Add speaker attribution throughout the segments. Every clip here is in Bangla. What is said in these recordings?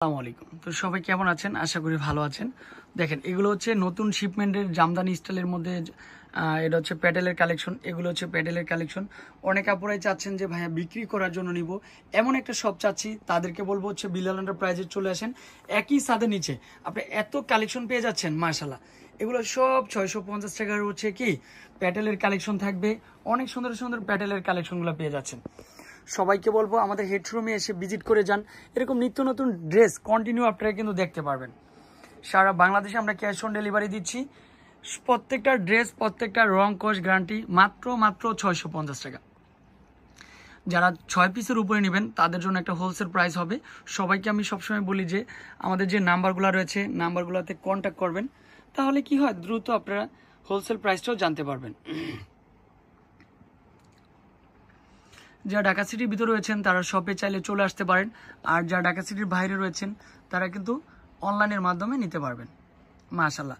Speaker 1: আসসালামু আলাইকুম। তো সবাই কেমন আছেন? আশা করি ভালো আছেন। দেখেন এগুলো হচ্ছে নতুন শিপমেন্টের জামদানি স্টাইলের মধ্যে এটা হচ্ছে প্যাটেলের কালেকশন। এগুলো হচ্ছে প্যাটেলের কালেকশন। অনেক আপুরাই চাচ্ছেন যে ভাইয়া বিক্রি করার জন্য নিব, এমন একটা শপ চাচ্ছি। তাদেরকে বলবো হচ্ছে বিলাল এন্টারপ্রাইজে চলে আসেন। একই ছাদের নিচে আপনি এত কালেকশন পেয়ে যাচ্ছেন মাশাআল্লাহ। এগুলো সব 650 টাকার হচ্ছে কি প্যাটেলের কালেকশন থাকবে। অনেক সুন্দর সুন্দর প্যাটেলের কালেকশনগুলো পেয়ে যাচ্ছেন। সবাইকে বলবো আমাদের হেডরুমে এসে ভিজিট করে যান। এরকম নিত্য নতুন ড্রেস কন্টিনিউ আপনারা কিন্তু দেখতে পারবেন। সারা বাংলাদেশে আমরা ক্যাশ অন ডেলিভারি দিচ্ছি। প্রত্যেকটা ড্রেস, প্রত্যেকটা রং কস গ্যারান্টি মাত্র 650 টাকা। যারা 6 পিসের উপরে নেবেন তাদের জন্য একটা হোলসেল প্রাইস হবে। সবাইকে আমি সবসময় বলি যে আমাদের যে নাম্বারগুলো রয়েছে নাম্বারগুলোতে কন্ট্যাক্ট করবেন, তাহলে কি হয় দ্রুত আপনারা হোলসেল প্রাইসটাও জানতে পারবেন। যারা ঢাকা সিটির ভিতরে রয়েছেন তারা শপে চাইলে চলে আসতে পারেন, আর যারা ঢাকা সিটির বাইরে রয়েছেন তারা কিন্তু অনলাইনের মাধ্যমে নিতে পারবেন। মাশাআল্লাহ।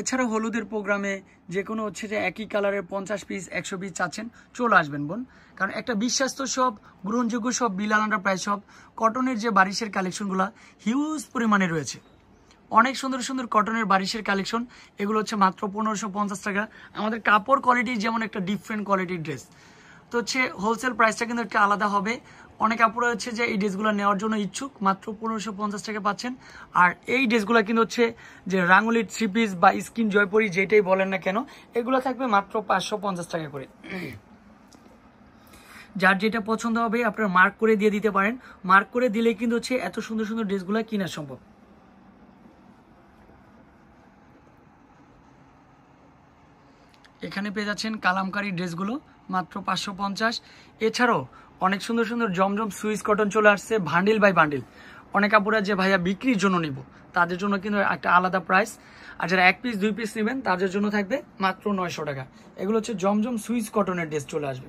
Speaker 1: এছাড়া হলুদের প্রোগ্রামে যে কোনো হচ্ছে যে একই কালারের 50 পিস 100 পিস চাচ্ছেন, চলে আসবেন বোন। কারণ একটা বিশ্বাস্ত সব, গ্রহণযোগ্য সব বিলাল এন্টারপ্রাইজ সব। কটনের যে বারিশের কালেকশনগুলো হিউজ পরিমাণে রয়েছে। অনেক সুন্দর সুন্দর কটনের বারিশের কালেকশন। এগুলো হচ্ছে মাত্র 1550 টাকা। আমাদের কাপড় কোয়ালিটি যেমন একটা ডিফারেন্ট কোয়ালিটির ড্রেস, তো হচ্ছে হোলসেল প্রাইসটা কিন্তু একটু আলাদা হবে। অনেক আপুরা হচ্ছে যে এই ড্রেসগুলো নেওয়ার জন্য ইচ্ছুক, মাত্র 1550 টাকা পাচ্ছেন। আর এই ড্রেসগুলো কিন্তু হচ্ছে যে রাঙ্গুলির 3 পিস বা স্কিন জয়পুরি যেটাই বলেন না কেন, এগুলো থাকবে মাত্র 550 টাকা করে। যার যেটা পছন্দ হবে আপনারা মার্ক করে দিয়ে দিতে পারেন। মার্ক করে দিলেই কিন্তু হচ্ছে এত সুন্দর সুন্দর ড্রেসগুলো কেনা সম্ভব। এখানে পেয়ে যাচ্ছেন কালামকারী ড্রেসগুলো মাত্র 550। এছাড়াও অনেক সুন্দর সুন্দর জমজম সুইস কটন চলে আসছে বান্ডিল বাই বান্ডিল। অনেক আপুরা যে ভাইয়া বিক্রির জন্য নিব তাদের জন্য কিন্তু একটা আলাদা প্রাইস, আর যারা 1 পিস 2 পিস নেবেন তাদের জন্য থাকবে মাত্র 900 টাকা। এগুলো হচ্ছে জমজম সুইস কটনের ড্রেস চলে আসবে।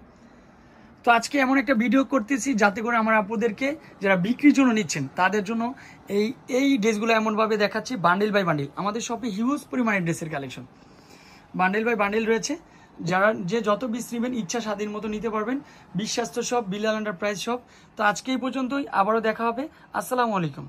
Speaker 1: তো আজকে এমন একটা ভিডিও করতেছি যাতে করে আমার আপুদেরকে যারা বিক্রির জন্য নিচ্ছেন তাদের জন্য এই ড্রেসগুলো এমনভাবে দেখাচ্ছি বান্ডিল বাই বান্ডিল। আমাদের শপে হিউজ পরিমাণে ড্রেসের কালেকশন বান্ডেল বাই বান্ডেল রয়েছে। যারা যে যত পিস নেবেন ইচ্ছা স্বাধীন মতো নিতে পারবেন। বিশ্বাস্ত সব বিলাল এন্টারপ্রাইজ সব। তো আজকে এই পর্যন্তই, আবারও দেখা হবে। আসসালামু আলাইকুম।